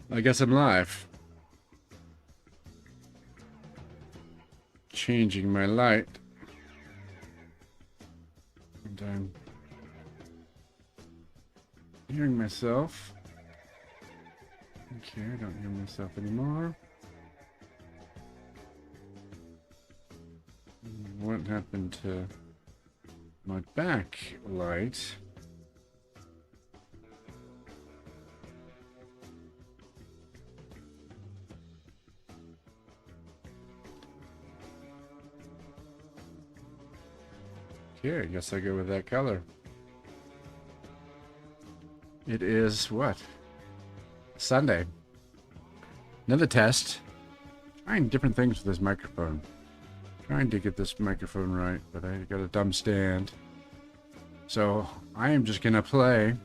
I guess I'm live. Changing my light. And I'm hearing myself. Okay, I don't hear myself anymore. What happened to my back light? Okay, I guess I go with that color. It is what? Sunday. Another test. Trying different things with this microphone. Trying to get this microphone right, but I got a dumb stand. So I am just gonna play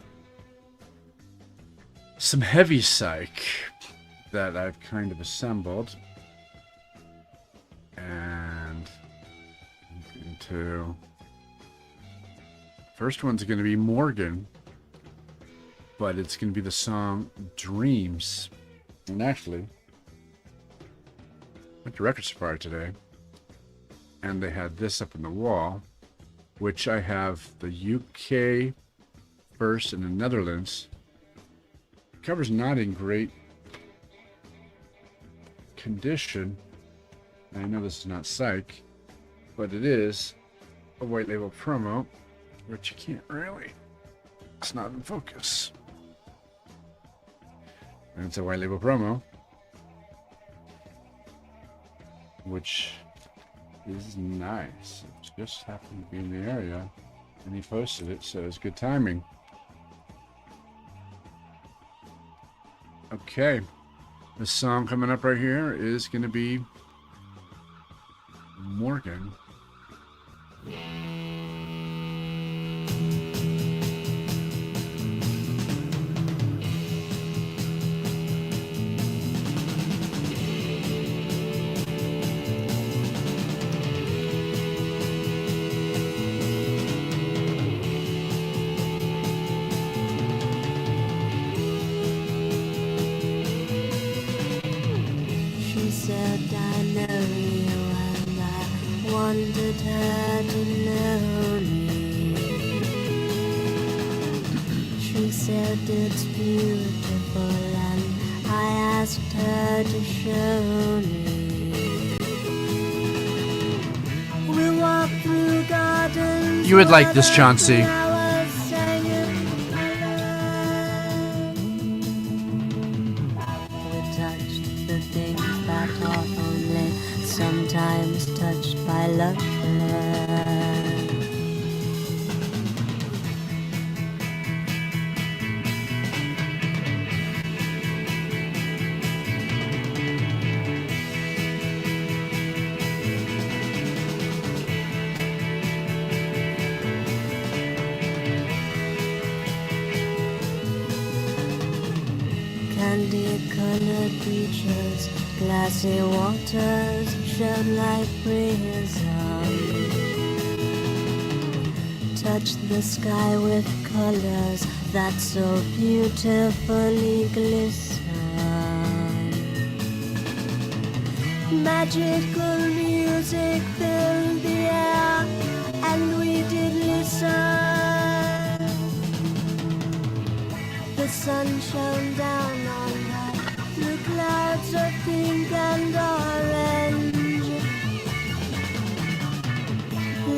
some heavy psych that I've kind of assembled. And into first one's gonna be Morgen, but it's gonna be the song Dreams. And actually, I went to Record Safari today, and they had this up on the wall, which I have the UK first and the Netherlands. The cover's not in great condition. I know this is not Psych, but it is a white label promo, which you can't really, it's not in focus. And it's a white label promo, which is nice. It just happened to be in the area, and he posted it, so it's good timing. Okay, the song coming up right here is going to be Morgen. Wanted her to know me. She said it's beautiful, and I asked her to show me. We walked through gardens. You would like this, Chauncey. Sometimes touched by love. Candy-colored beaches, glassy waters shone like prism. Touch the sky with colors that so beautifully glisten. Magical music filled the air, and we did listen. The sun shone down on her through clouds of pink and orange.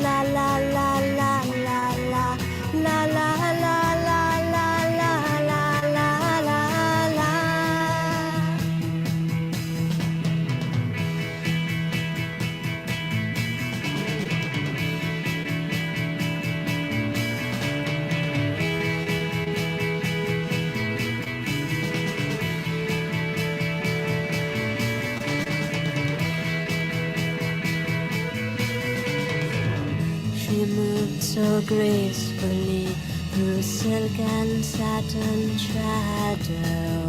La la la la la la la la la la la la la la la. She moved so gracefully through silk and satin shadow.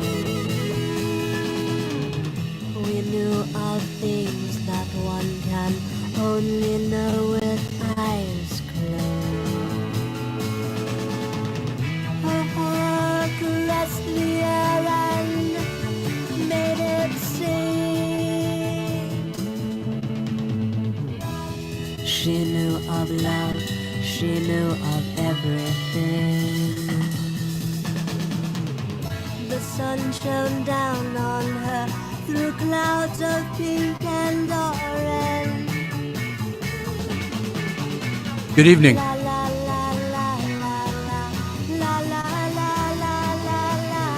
We knew of things that one can only know with eyes closed. Her hair caressed the air, and knew of everything. The sun shone down on her through clouds of pink and orange. Good evening. La la la la la la la la la la la la la.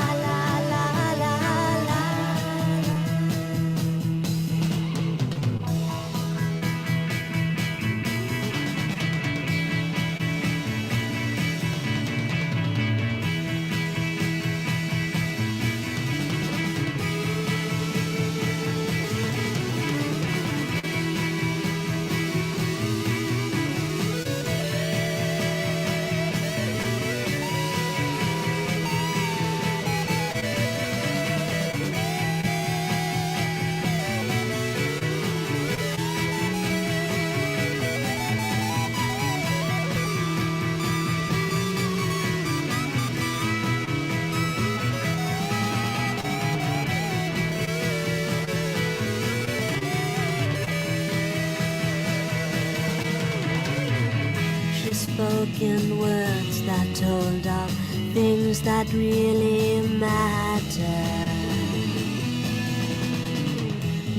She spoke in words that told of things that really matter.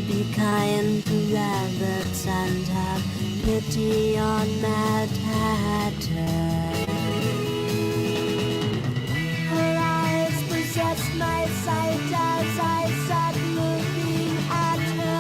Be kind to rabbits and have pity on Mad Hatter. Her eyes possessed my sight as I sat looking at her.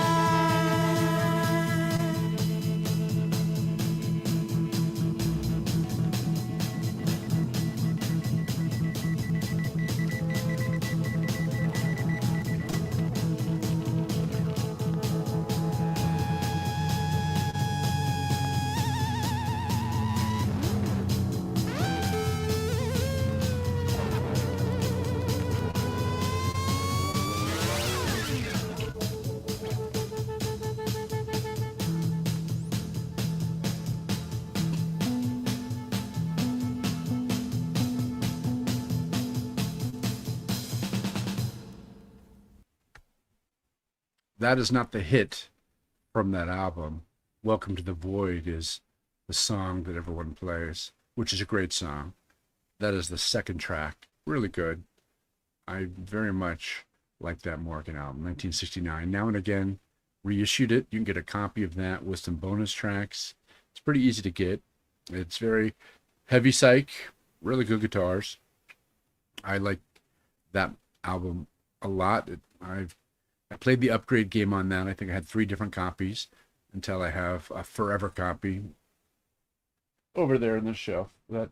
That is not the hit from that album. Welcome to the Void is the song that everyone plays, which is a great song. That is the second track. Really good. I very much like that Morgen album, 1969. Now and again, reissued it. You can get a copy of that with some bonus tracks. It's pretty easy to get. It's very heavy psych, really good guitars. I like that album a lot. I played the upgrade game on that. I think I had 3 different copies until I have a forever copy over there in the shelf. That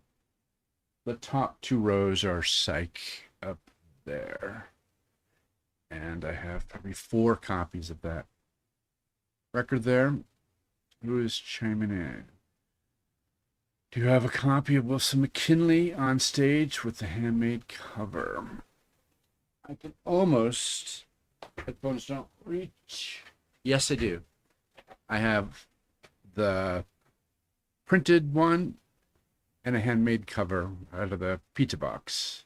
the top 2 rows are Psych up there. And I have probably 4 copies of that record there. Who is chiming in? Do you have a copy of Wilson McKinley on stage with the handmade cover? I can almost... Headphones don't reach. Yes, I do. I have the printed one and a handmade cover out of the pizza box.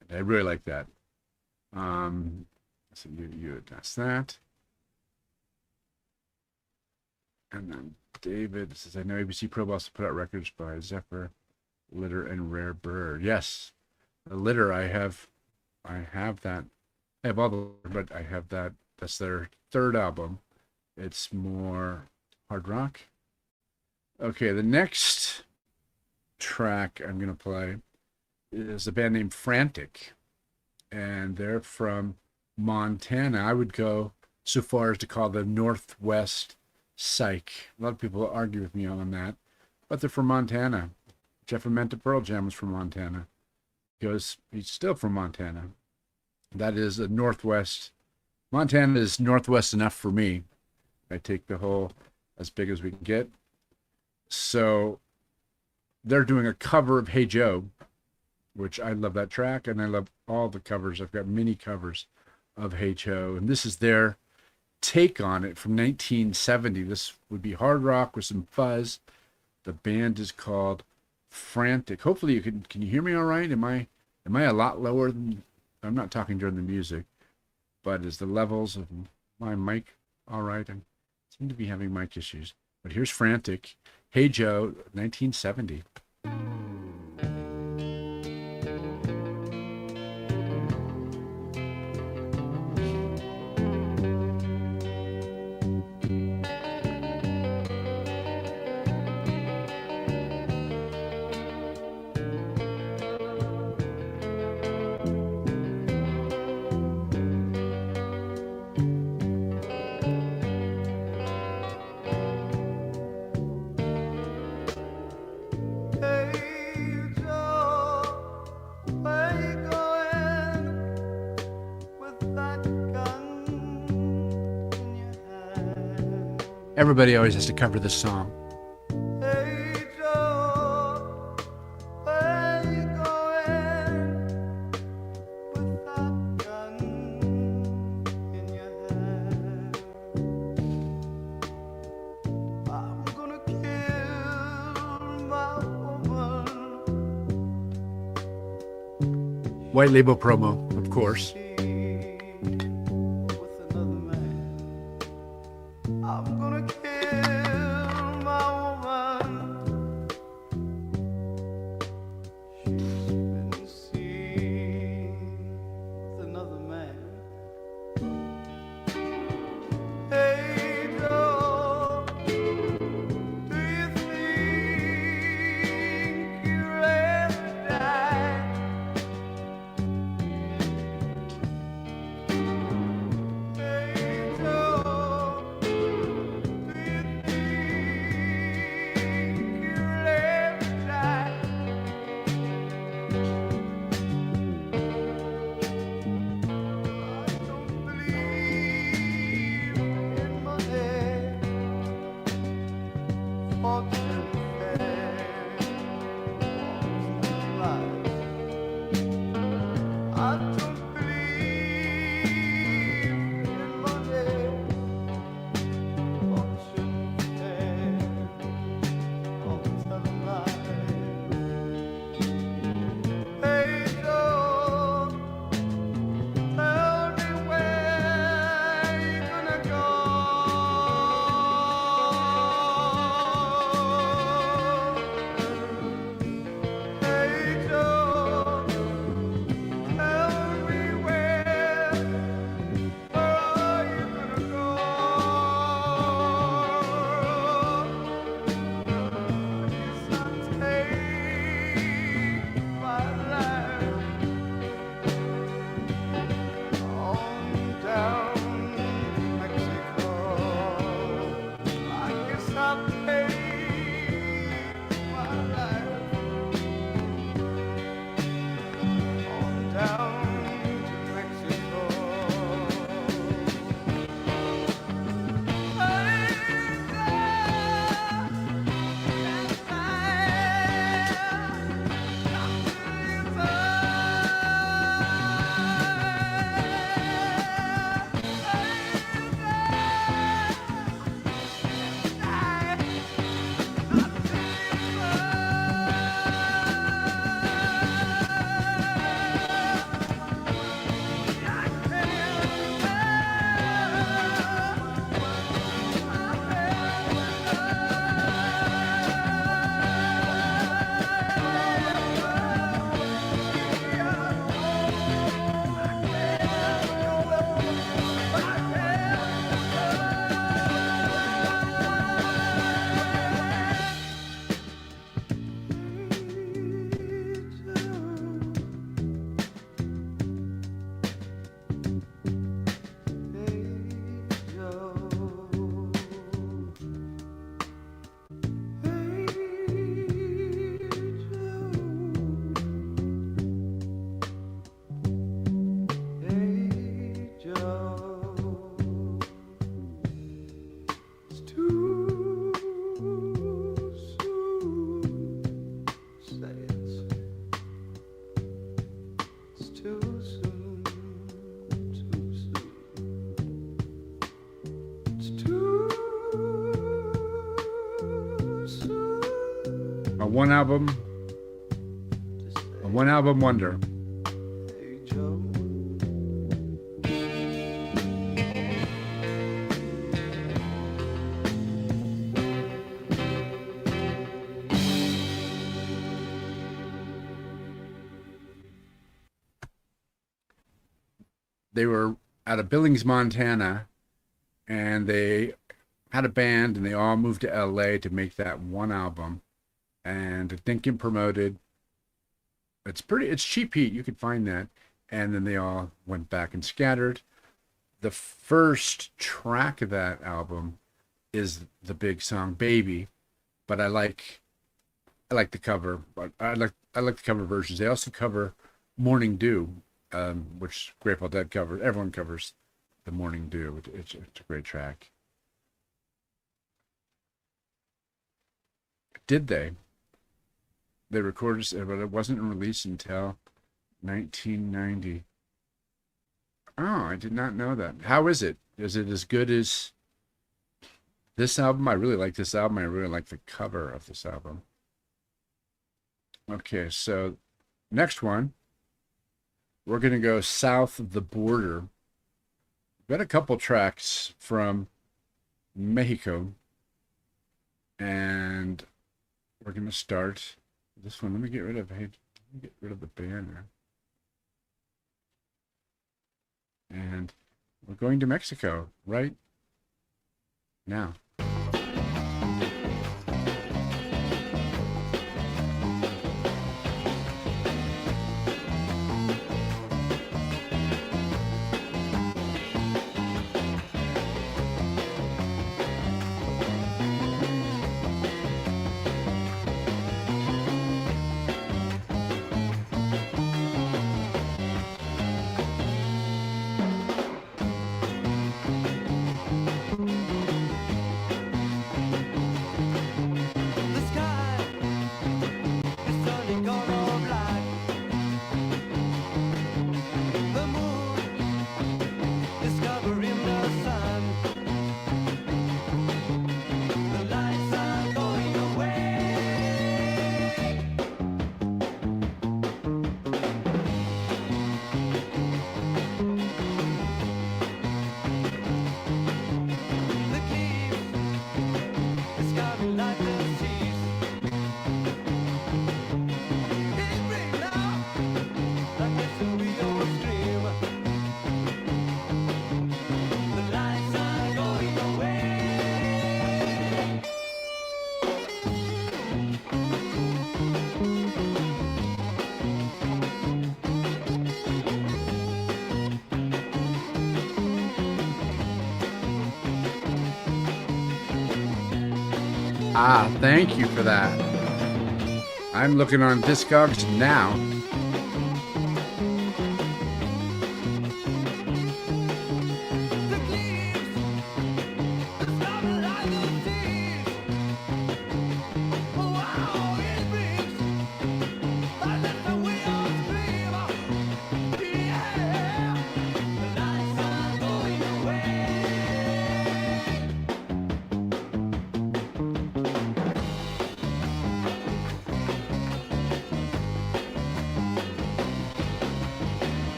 And I really like that. So you adjust that. And then David says, I know ABC Probe also put out records by Zephyr, Litter, and Rare Bird. Yes, the Litter, I have that. I have all the, but I have that. That's their 3rd album. It's more hard rock. Okay, the next track I'm going to play is a band named Frantic. And they're from Montana. I would go so far as to call them Northwest Psych. A lot of people argue with me on that. But they're from Montana. Jeff Amenta Pearl Jam was from Montana. Because he's still from Montana. That is a Northwest. Montana is Northwest enough for me. I take the whole as big as we can get. So they're doing a cover of Hey Joe, which I love that track, and I love all the covers. I've got many covers of Hey Joe, and this is their take on it from 1970. This would be hard rock with some fuzz. The band is called Frantic. Hopefully you can you hear me all right? Am I a lot lower than... I'm not talking during the music, but is the levels of my mic all right? I seem to be having mic issues. But here's Frantic. Hey Joe, 1970. Everybody always has to cover this song. Hey Joe, where you going with that gun in your hand? I'm gonna kill my woman. White label promo, of course. With another man. I'm gonna kill my woman. She's been seen with another man. Hey Joe, do you think you'll ever die? Hey Joe, do you think you'll ever die? I don't believe in money, fortune, fame, life. I don't believe in money, fortune, fame, life. Hey Joe, tell me where you gonna go. Hey Joe, tell me where are you gonna go? Guess I'll take my life on down to Mexico. I guess I'll take my life on down to Mexico. A one album wonder. Hey Joe. they were out of Billings, Montana, and they had a band, and they all moved to LA to make that one album. And it didn't get promoted. It's cheap heat. You could find that. And then they all went back and scattered. The first track of that album is the big song "Baby," but I like the cover. But I like the cover versions. They also cover "Morning Dew," which Grateful Dead covered. Everyone covers the "Morning Dew." It's a great track. Did they? They recorded it, but it wasn't released until 1990. Oh, I did not know that. How is it? Is it as good as this album? I really like this album. I really like the cover of this album. Okay, so next one, we're going to go south of the border. We've got a couple tracks from Mexico, and we're going to start this one. Let me get rid of the banner. And we're going to Mexico right now. Ah, thank you for that. I'm looking on Discogs now.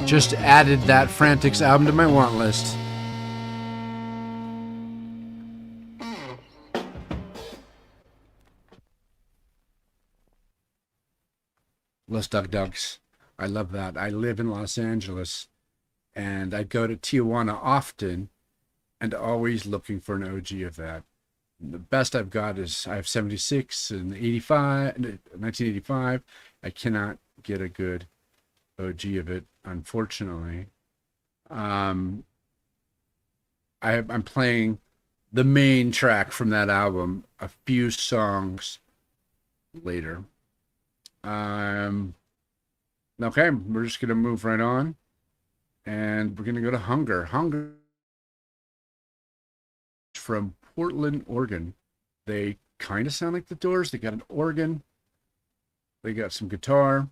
Just added that Frantic's album to my want list. Los Dug Dugs. I love that. I live in Los Angeles, and I go to Tijuana often and always looking for an OG of that. The best I've got is I have 76 and 1985. I cannot get a good OG of it, unfortunately. I'm playing the main track from that album a few songs later. Okay, we're just gonna move right on, and we're gonna go to Hunger. Hunger from Portland, Oregon. They kind of sound like the Doors. They got an organ. They got some guitar.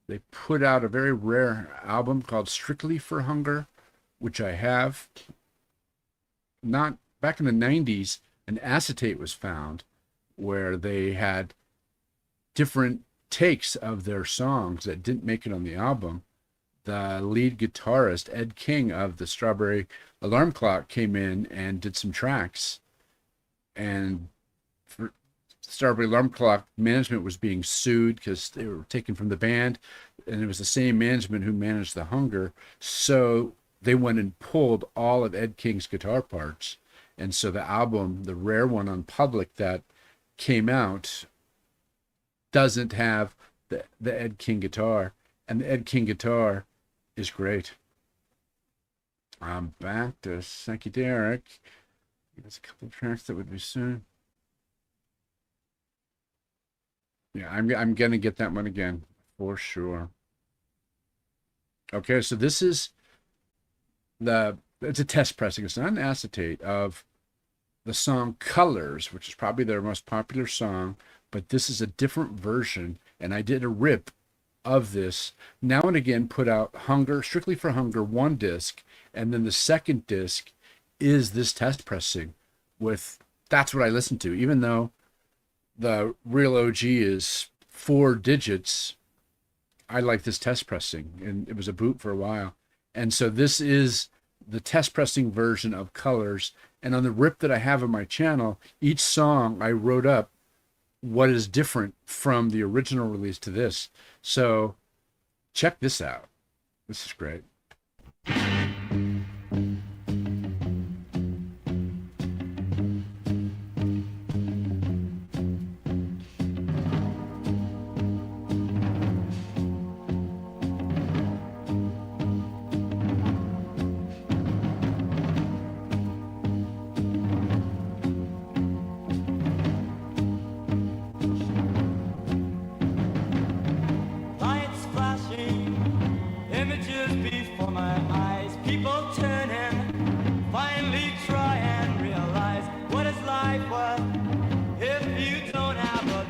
They put out a very rare album called Strictly for Hunger, which I have. Not back in the 90s, an acetate was found where they had different takes of their songs that didn't make it on the album, the lead guitarist, Ed King of the Strawberry Alarm Clock, came in and did some tracks. And for Strawberry Alarm Clock, management was being sued because they were taken from the band, and it was the same management who managed the Hunger. So they went and pulled all of Ed King's guitar parts. And so the album, the rare one on Public that came out, doesn't have the Ed King guitar. And the Ed King guitar is great. I'm back to Psychedelic. There's a couple of tracks that would be soon. Yeah, I'm gonna get that one again for sure. Okay, so this is it's a test pressing. It's not an acetate of the song Colors, which is probably their most popular song, but this is a different version, and I did a rip of this. Now and again put out Hunger, strictly for Hunger, one disc, and then the second disc is this test pressing with, that's what I listen to, even though the real OG is 4 digits. I like this test pressing, and it was a boot for a while. And so this is the test pressing version of Colors. And on the rip that I have on my channel, each song I wrote up what is different from the original release to this. So check this out. This is great. Lights flashing, images before my eyes, people turning, finally try and realize what is life worth if you don't have a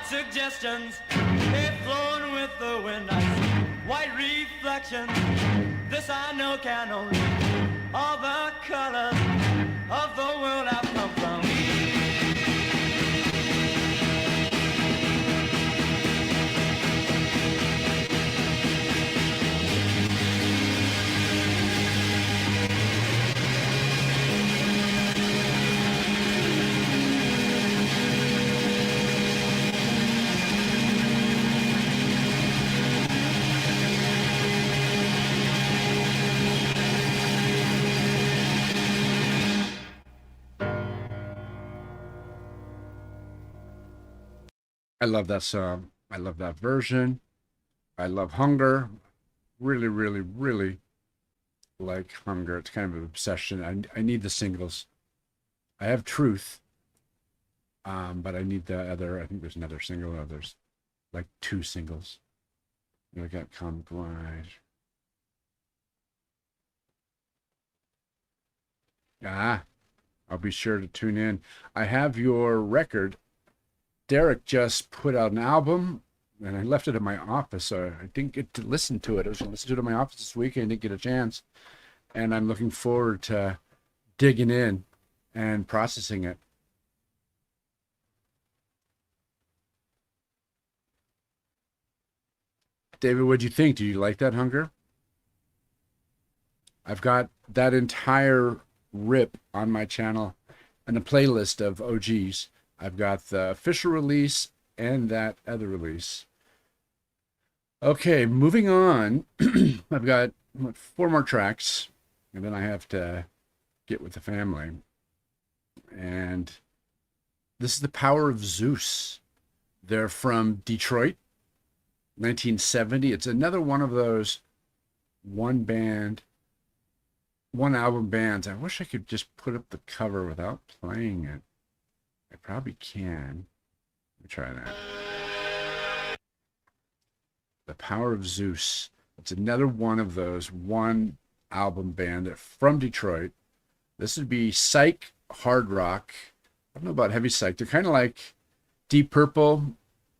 suggestions, they've flown with the wind. I see white reflections. This I know can only all the colors of the world have come from. I love that song. I love that version. I love Hunger. Really, really, really like Hunger. It's kind of an obsession. I need the singles. I have Truth, but I need the other. I think there's another single. Or there's like 2 singles. I got Comic Wise. I'll be sure to tune in. I have your record. Derek just put out an album, and I left it in my office, so I didn't get to listen to it. I was going to listen to it in my office this week, and I didn't get a chance. And I'm looking forward to digging in and processing it. David, what'd you think? Do you like that, Hunger? I've got that entire rip on my channel and a playlist of OGs. I've got the official release and that other release. Okay, moving on. I've got 4 more tracks, and then I have to get with the family. And this is the Power of Zeus. They're from Detroit, 1970. It's another one of those one album bands. I wish I could just put up the cover without playing it. I probably can. Let me try that. The Power of Zeus. It's another one of those one album band from Detroit. This would be Psych hard rock. I don't know about heavy psych. They're kind of like Deep Purple,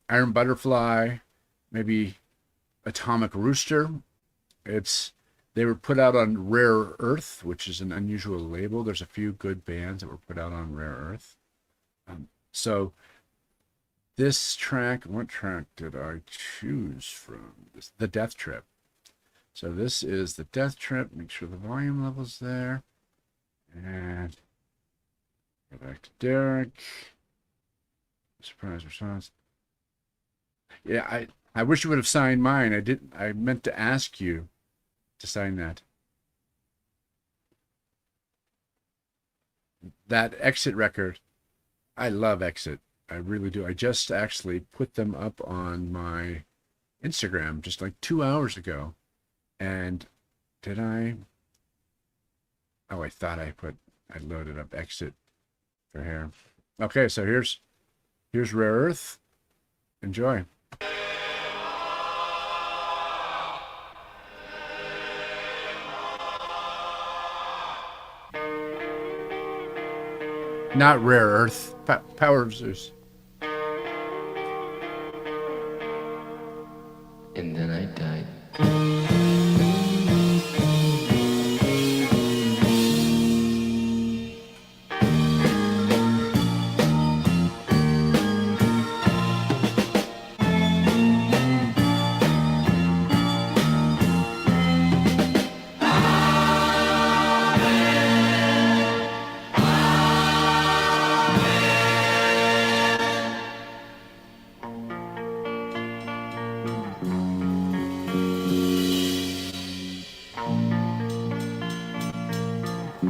Iron Butterfly, maybe Atomic Rooster. They were put out on Rare Earth, which is an unusual label. There's a few good bands that were put out on Rare Earth. So this track, what track did I choose from? The Death Trip. So this is the Death Trip. Make sure the volume level's there. And go back to Derek. Surprise response. Yeah, I wish you would have signed mine. I meant to ask you to sign that. That Exit record. I love Exit. I really do. I just actually put them up on my Instagram just like 2 hours ago. And did I? Oh, I thought I loaded up Exit for here. Okay, so here's Rare Earth. Enjoy. Not Rare Earth. Power of Zeus. And then I died.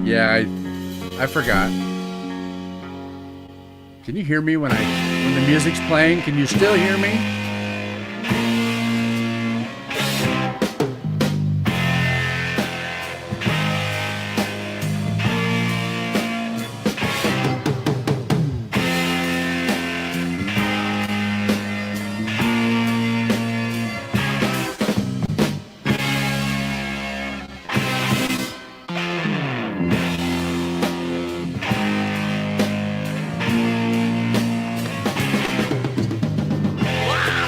Yeah, I forgot. Can you hear me when the music's playing? Can you still hear me? Wow!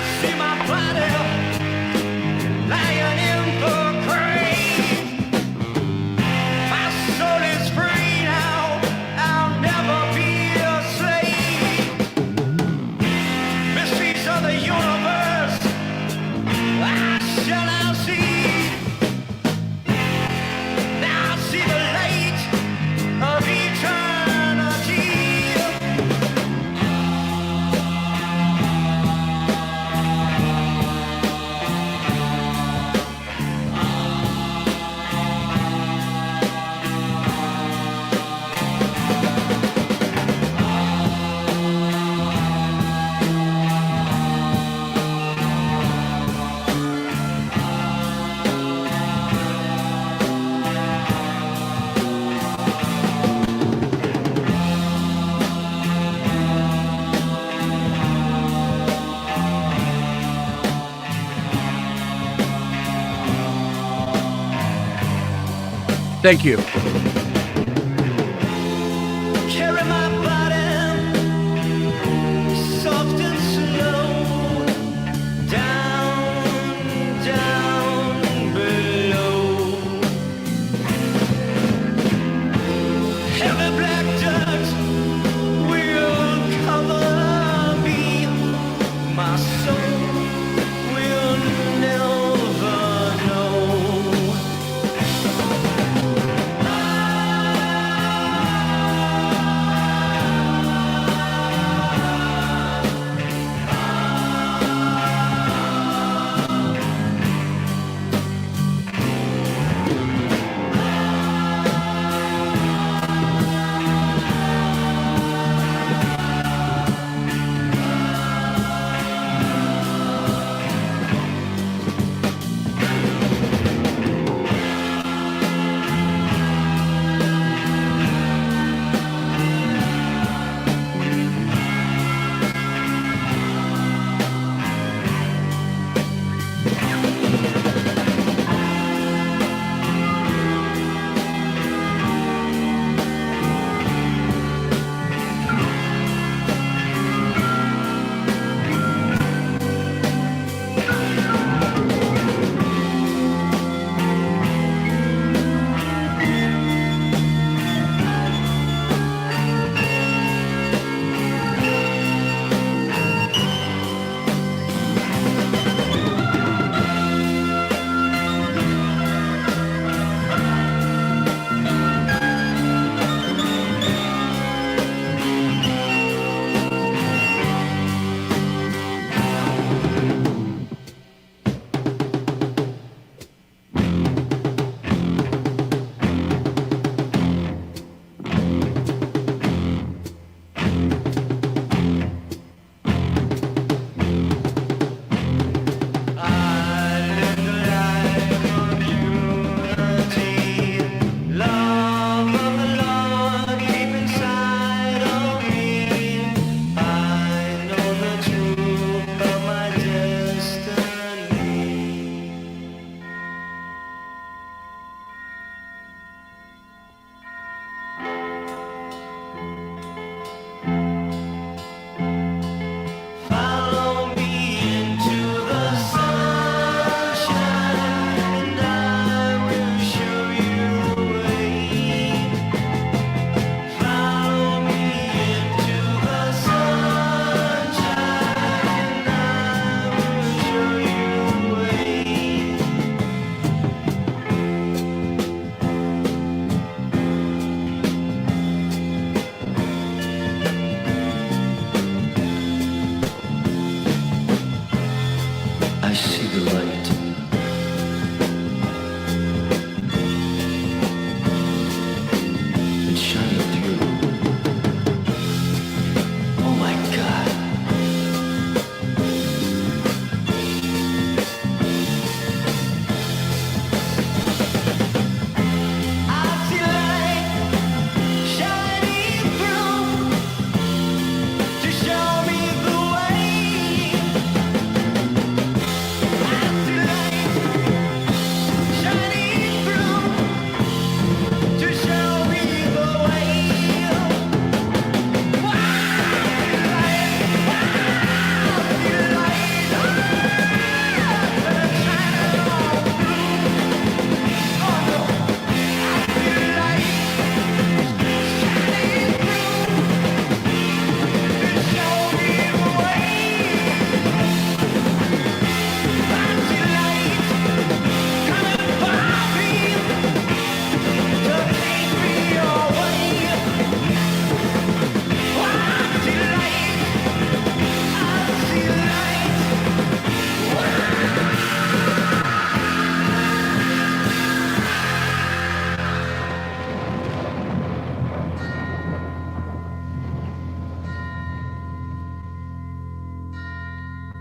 Thank you. Carry my body soft and slow down, down below. Heavy black dirt will cover me. My soul will never know.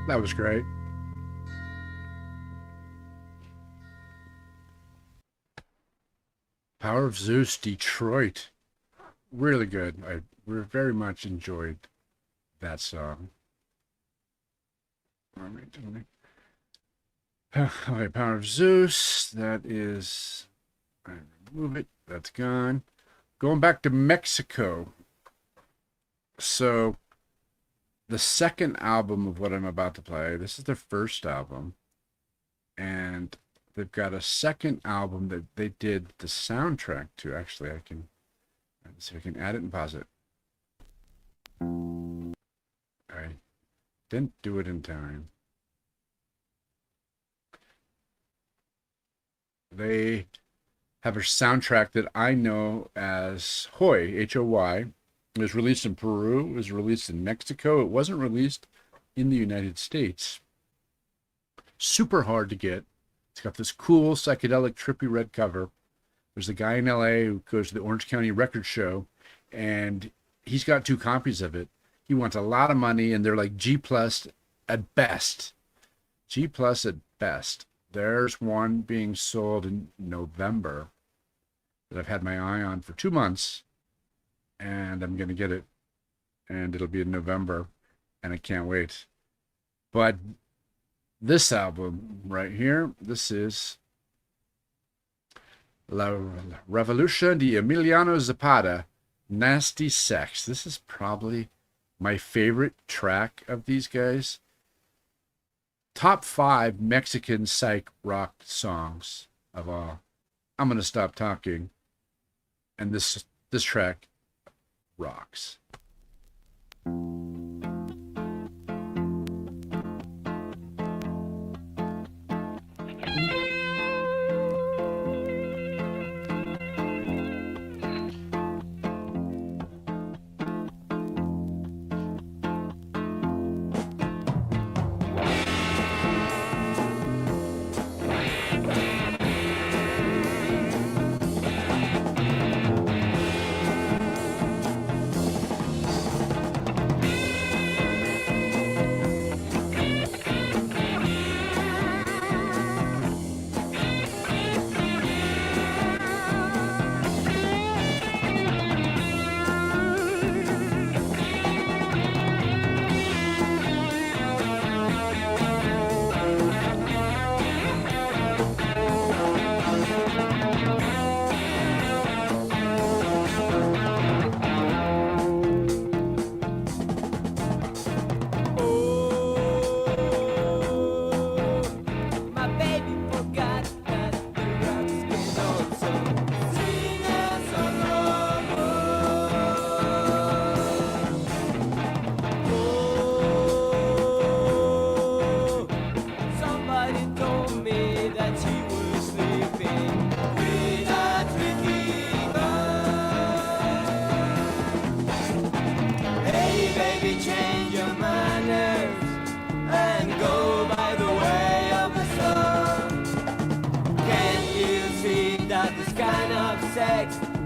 That was great. Power of Zeus, Detroit. Really good. I very much enjoyed that song. All right, Power of Zeus. That is. I remove it. That's gone. Going back to Mexico. So, the second album of what I'm about to play, this is their first album. And they've got a second album that they did the soundtrack to. Actually, let's see if I can add it and pause it. I didn't do it in time. They have a soundtrack that I know as Hoy, H-O-Y. It was released in Peru. It was released in Mexico. It wasn't released in the United States. Super hard to get. It's got this cool, psychedelic, trippy red cover. There's a guy in LA who goes to the Orange County Record Show, and he's got 2 copies of it. He wants a lot of money, and they're like G+ at best. G+ at best. There's one being sold in November that I've had my eye on for 2 months, and I'm going to get it, and it'll be in November, and I can't wait. But this album right here, this is La Revolución de Emiliano Zapata, Nasty Sex. This is probably my favorite track of these guys. Top 5 Mexican psych rock songs of all. I'm going to stop talking. And this track rocks.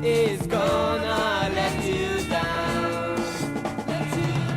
Is gonna let you down. Let you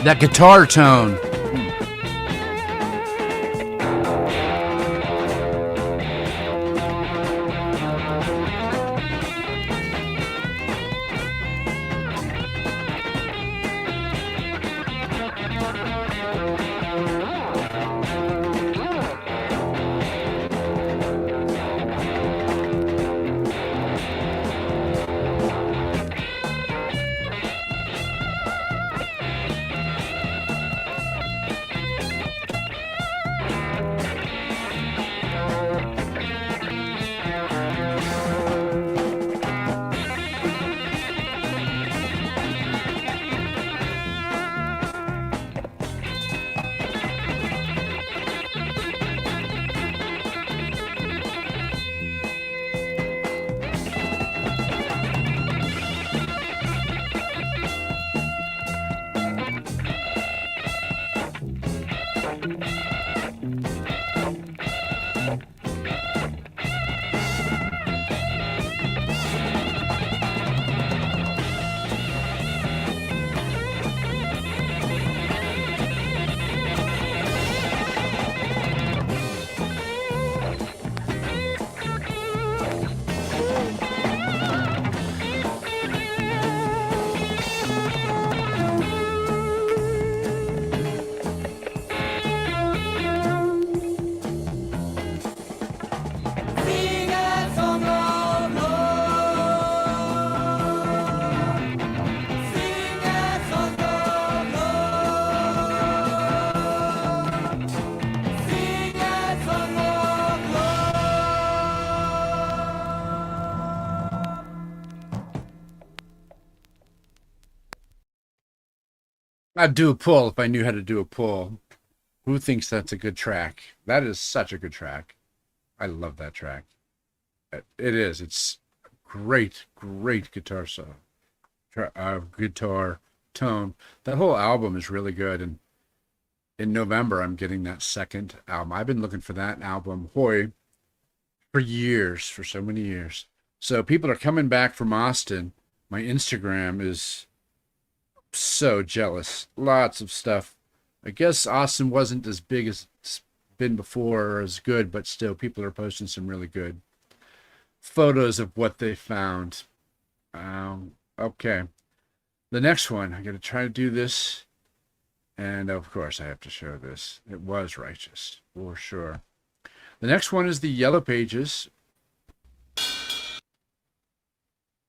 That guitar tone. I'd do a pull if I knew how to do a pull. Who thinks that's a good track? That is such a good track. I love that track. It is. It's great, great guitar song. Guitar tone. That whole album is really good. And in November, I'm getting that second album. I've been looking for that album, Hoy, for years, for so many years. So people are coming back from Austin. My Instagram is so jealous. Lots of stuff. I guess Austin wasn't as big as it's been before or as good, but still people are posting some really good photos of what they found. Okay. The next one, I got to try to do this. And of course I have to show this. It was righteous for sure. The next one is the Yellow Pages.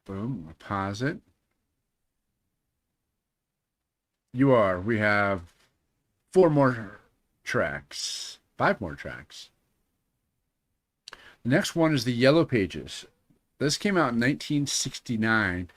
Boom, I'll pause it. We have 5 more tracks. The next one is the Yellow Pages. This came out in 1969.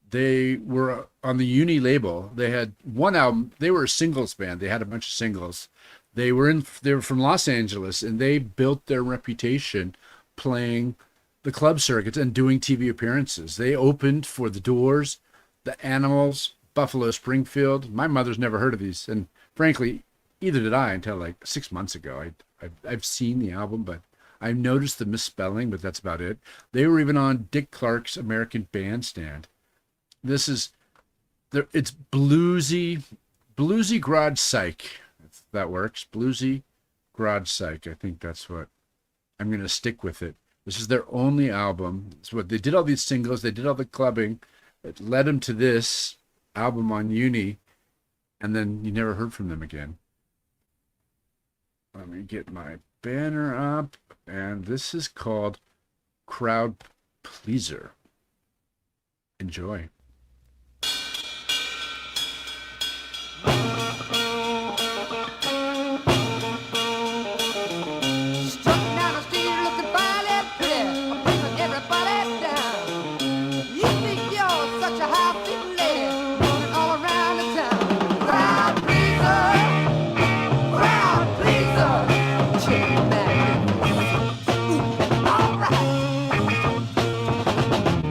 They were on the Uni label. They had one album. They were a singles band. They had a bunch of singles. They were from Los Angeles, and they built their reputation playing the club circuits and doing TV appearances. They opened for the Doors, the Animals, Buffalo Springfield. My mother's never heard of these, and frankly, either did I until like 6 months ago. I've seen the album, but I've noticed the misspelling, but that's about it. They were even on Dick Clark's American Bandstand. It's bluesy garage psych. If that works. Bluesy garage psych. I think that's what I'm going to stick with it. This is their only album. It's what they did, all these singles. They did all the clubbing. It led them to this album on Uni, and then you never heard from them again. Let me get my banner up, and this is called Crowd Pleaser. Enjoy.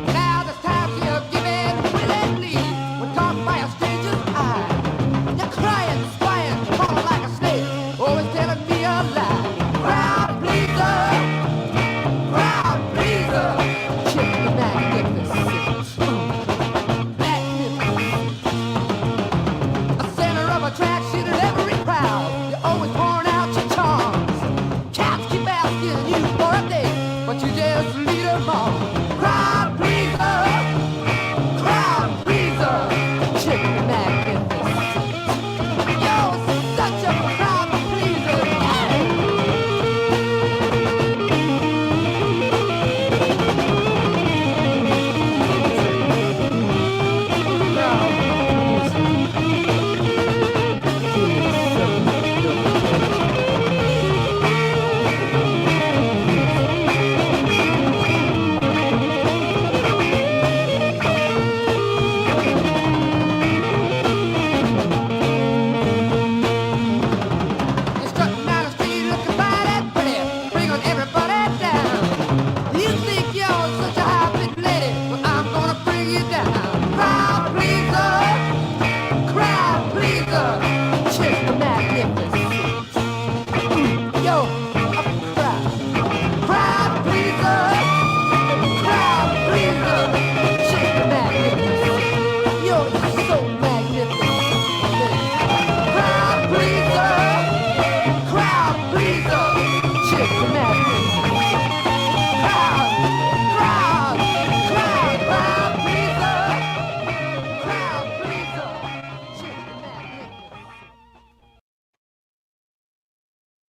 Now this time you're giving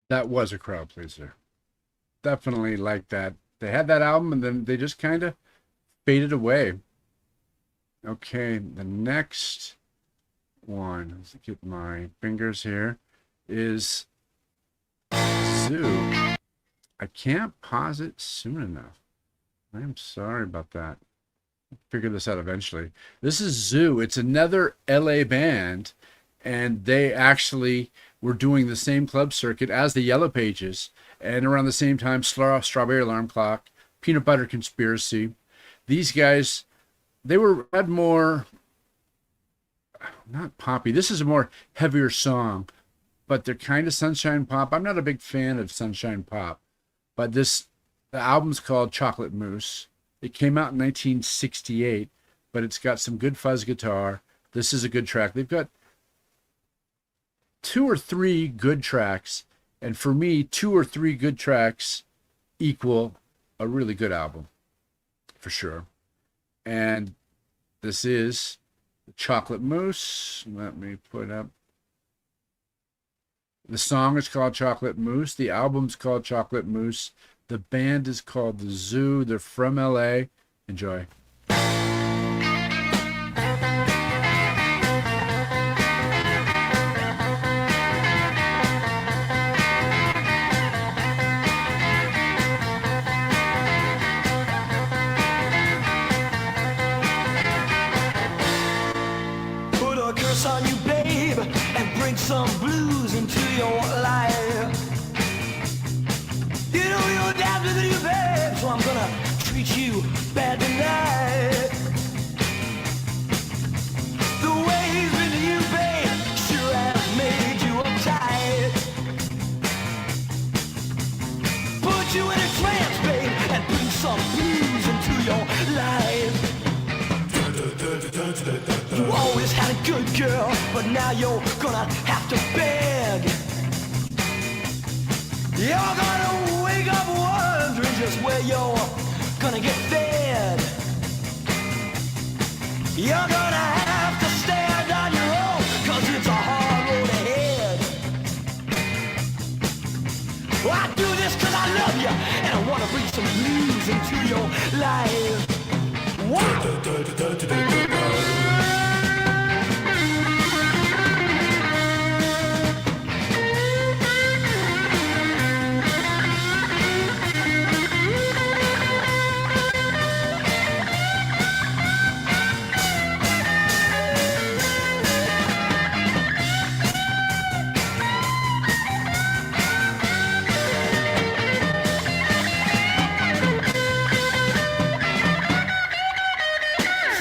That was a crowd pleaser. Definitely like that. They had that album and then they just kind of faded away. Okay, the next one, let's get my fingers here, is Zoo. I can't pause it soon enough. I'm sorry about that. I'll figure this out eventually. This is Zoo. It's another LA band, and they actually were doing the same club circuit as the Yellow Pages, and around the same time, Strawberry Alarm Clock, Peanut Butter Conspiracy. These guys, they had more, not poppy. This is a more heavier song, but they're kind of sunshine pop. I'm not a big fan of sunshine pop, but the album's called Chocolate Mousse. It came out in 1968, but it's got some good fuzz guitar. This is a good track. They've got 2 or 3 good tracks, and for me, 2 or 3 good tracks equal a really good album, for sure. And this is Chocolate Mousse. Let me put up. The song is called Chocolate Mousse. The album's called Chocolate Mousse. The band is called The Zoo. They're from LA. Enjoy. Put a curse on you, babe, and bring some blues into your life. You know you're down to you, babe, so I'm gonna treat you bad tonight. The way he's been to you, babe, sure has made you uptight. Put you in a trance, babe, and bring some blues into your life. You always had a good girl, but now you're gonna have to beg. You're gonna wake up wondering just where you're gonna get fed. You're gonna have to stand on your own, 'cause it's a hard road ahead. Well, I do this 'cause I love you, and I wanna bring some blues into your life. Wow!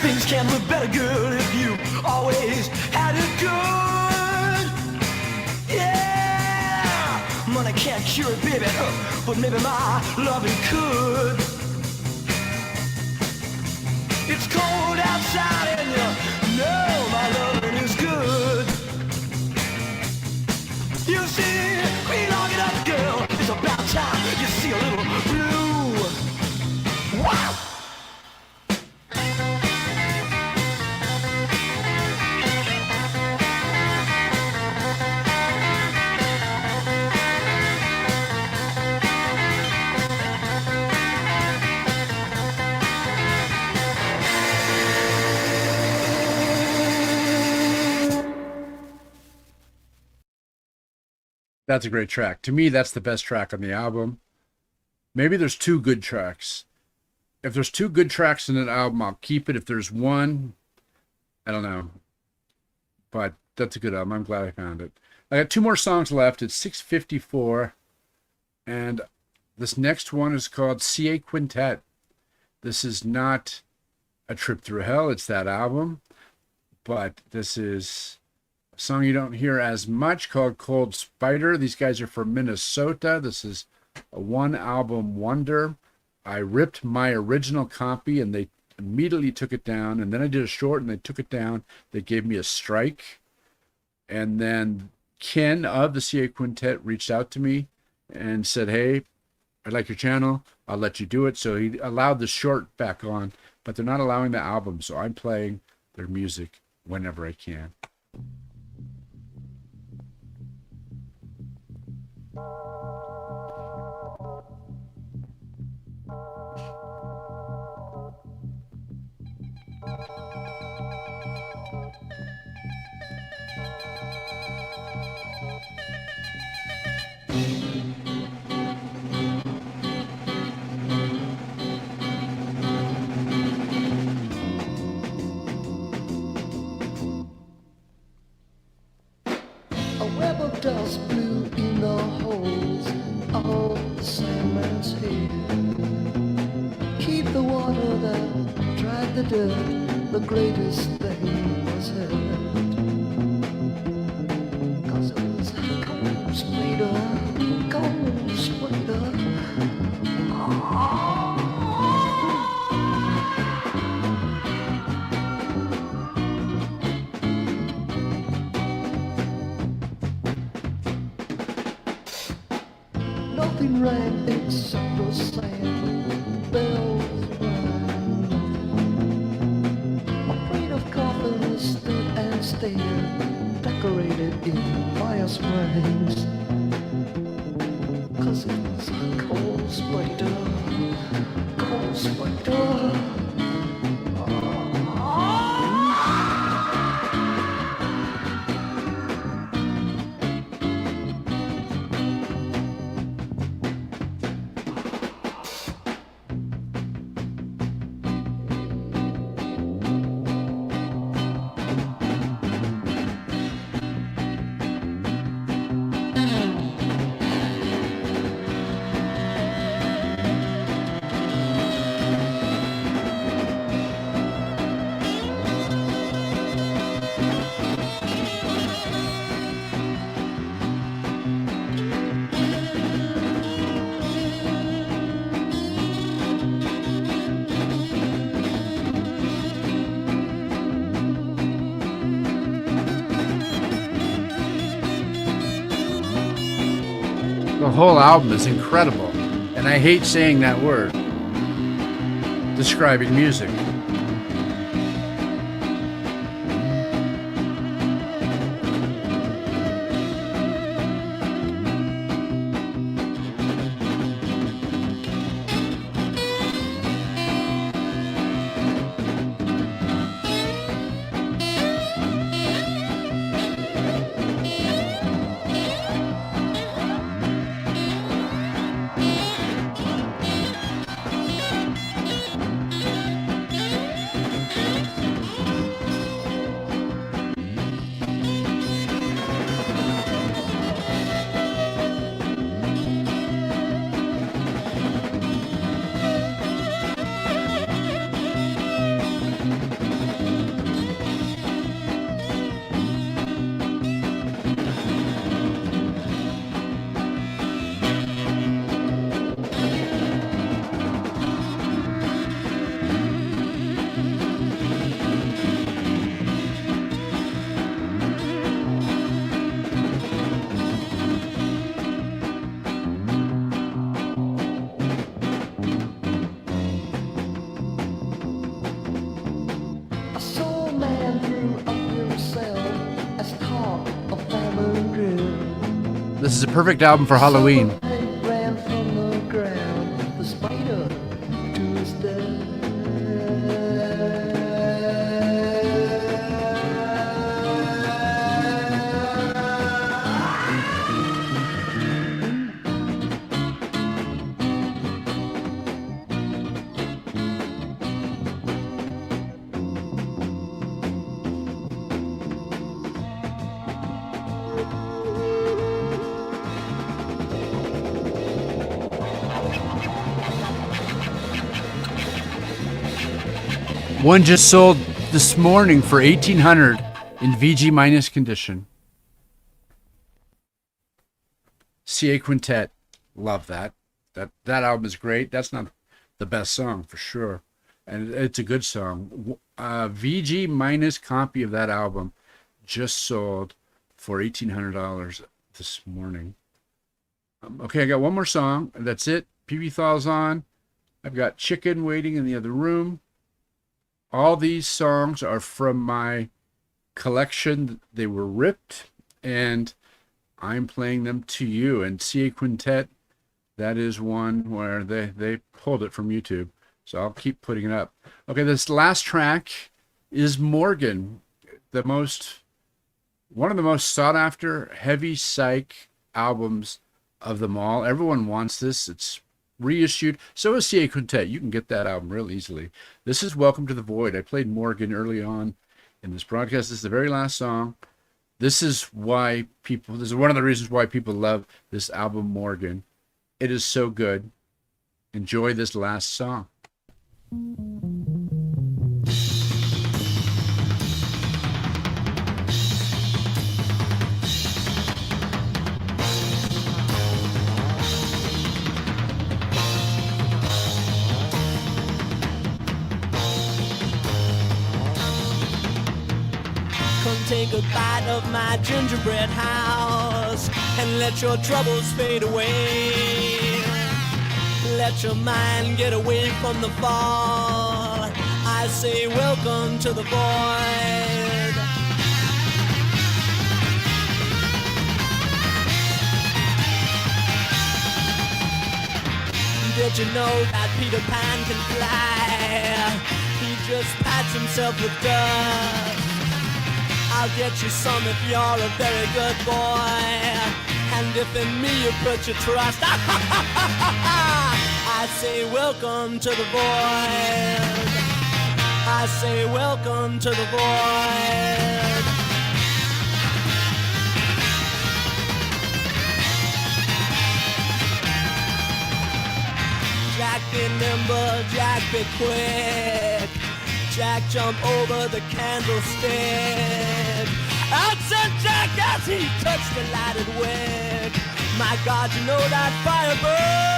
Things can't look better, girl, if you always had it good. Yeah, money can't cure it, baby, but maybe my loving could. It's cold outside and you know my loving is good. You see, we long it up, girl. It's about time you see a little blue. Wow! That's a great track. To me, that's the best track on the album. Maybe there's 2 good tracks. If there's 2 good tracks in an album, I'll keep it. If there's one, I don't know. But that's a good album. I'm glad I found it. I got 2 more songs left. It's 6:54. And this next one is called CA Quintet. This is not A Trip Through Hell. It's that album. But this is a song you don't hear as much called Cold Spider. These guys are from Minnesota. This is a 1-album wonder. I ripped my original copy and they immediately took it down. And then I did a short and they took it down. They gave me a strike. And then Ken of the CA Quintet reached out to me and said, hey, I like your channel. I'll let you do it. So he allowed the short back on, but they're not allowing the album. So I'm playing their music whenever I can. A web of dust blew in the holes of the Sandman's head. Keep the water that dried the dirt, the greatest thing was heard. 'Cause it was cold splitter, cold splitter. Nothing rang except the sand bells rang. Afraid of coffins stood and stared, decorated in fire springs. 'Cause it was a cold spider, cold spider. The whole album is incredible, and I hate saying that word, describing music. This is a perfect album for Halloween. Ran from the ground, the spider to his death. One just sold this morning for $1,800 in VG minus condition. CA Quintet, love that. That album is great. That's not the best song for sure, and it's a good song. VG minus copy of that album just sold for $1,800 this morning. Okay, I got one more song. That's it. PB Thal's on. I've got Chicken waiting in the other room. All these songs are from my collection. They were ripped, and I'm playing them to you. And CA Quintet, that is one where they pulled it from YouTube. So I'll keep putting it up. Okay, this last track is Morgen, one of the most sought after heavy psych albums of them all. Everyone wants this. It's reissued. So is Quintet. You can get that album real easily. This is Welcome to the Void. I played Morgen early on in this broadcast. This is the very last song. This is one of the reasons why people love this album, Morgen. It is so good. Enjoy this last song. Come take a bite of my gingerbread house and let your troubles fade away. Let your mind get away from the fall. I say welcome to the void. Did you know that Peter Pan can fly? He just pats himself with dust. I'll get you some if you're a very good boy. And if in me you put your trust, I say welcome to the void. I say welcome to the void. Jack be nimble, Jack be quick. Jack jump over the candlestick. Out said Jack as he touched the lighted wick. My God, you know that fire burns.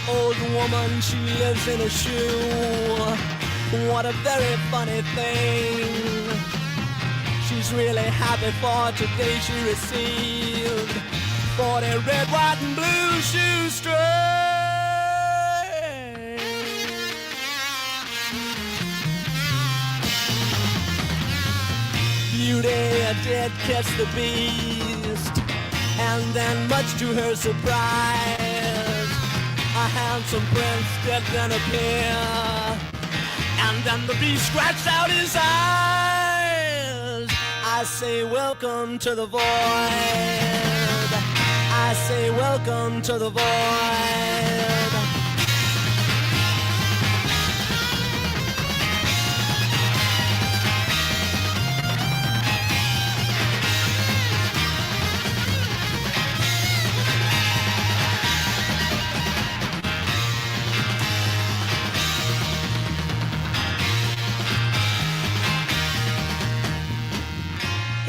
Old woman, she lives in a shoe. What a very funny thing. She's really happy for today she received 40 red, white, and blue shoestrings. Beauty did kiss the beast, and then much to her surprise, a handsome prince did then appear, and then the beast scratched out his eyes. I say welcome to the void. I say welcome to the void.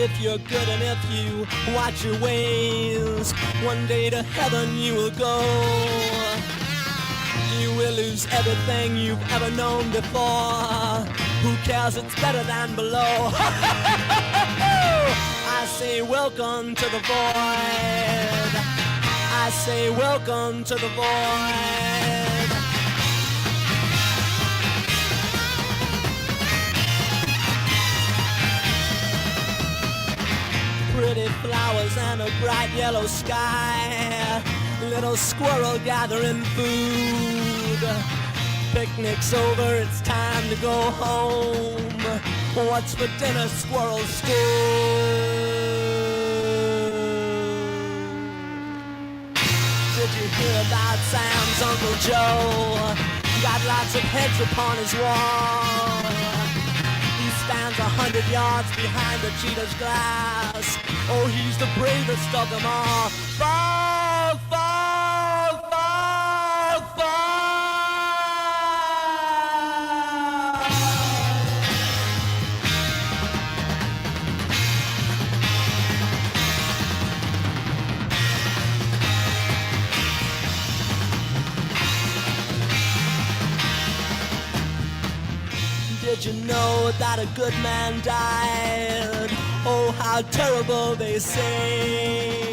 If you're good and if you watch your ways, one day to heaven you will go. You will lose everything you've ever known before. Who cares, it's better than below. I say welcome to the void. I say welcome to the void. Pretty flowers and a bright yellow sky. Little squirrel gathering food. Picnic's over, it's time to go home. What's for dinner, squirrel stew? Did you hear about Sam's Uncle Joe? Got lots of heads upon his wall. He stands 100 yards behind the cheetah's glass. Oh, he's the bravest of them all. Fall, fall, fall, fall. Did you know that a good man died? Oh, how terrible they say.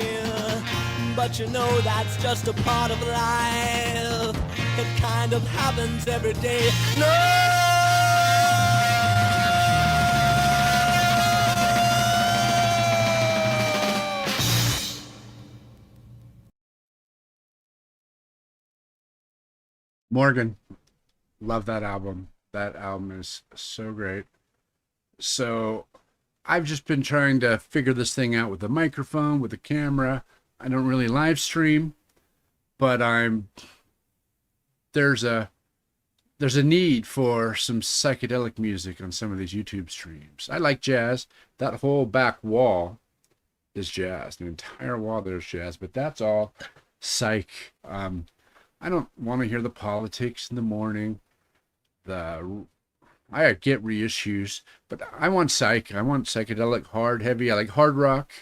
But you know that's just a part of life. It kind of happens every day. No! Morgen. Love that album. That album is so great. So I've just been trying to figure this thing out with the microphone, with the camera. I don't really live stream, but there's a need for some psychedelic music on some of these YouTube streams. I like jazz. That whole back wall is jazz. The entire wall there's jazz, but that's all psych. I don't want to hear the politics in the morning. I get reissues, but I want psych. I want psychedelic, hard, heavy. I like hard rock.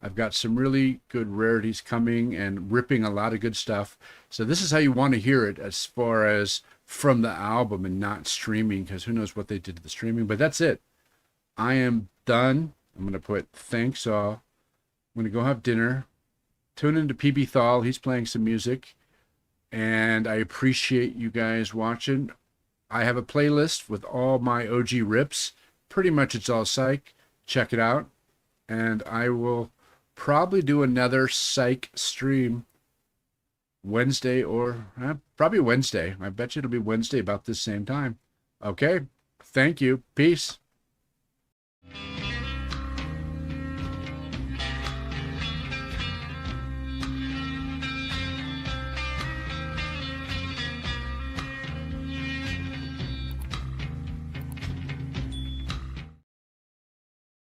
I've got some really good rarities coming and ripping a lot of good stuff. So this is how you want to hear it as far as from the album and not streaming, because who knows what they did to the streaming. But that's it. I am done. I'm going to put thanks all. I'm going to go have dinner. Tune into PB Thal. He's playing some music. And I appreciate you guys watching. I have a playlist with all my OG rips. Pretty much it's all psych. Check it out. And I will probably do another psych stream Wednesday or probably Wednesday. I bet you it'll be Wednesday about this same time. Okay. Thank you. Peace.